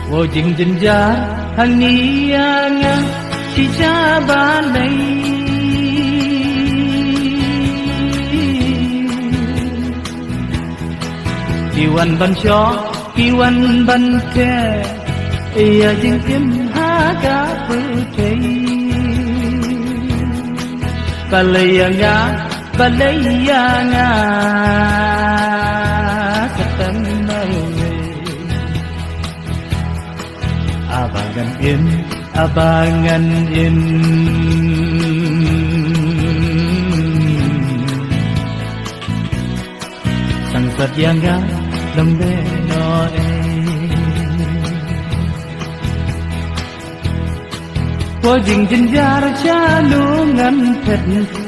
Wo jing jenja hangiyanga si jabalai Kiwan ban cho kiwan ban ke ia jing kim haga putih Balayanga Satanai Abangan in Sang satyanga lambe no Wo jing jenjar chalungan phet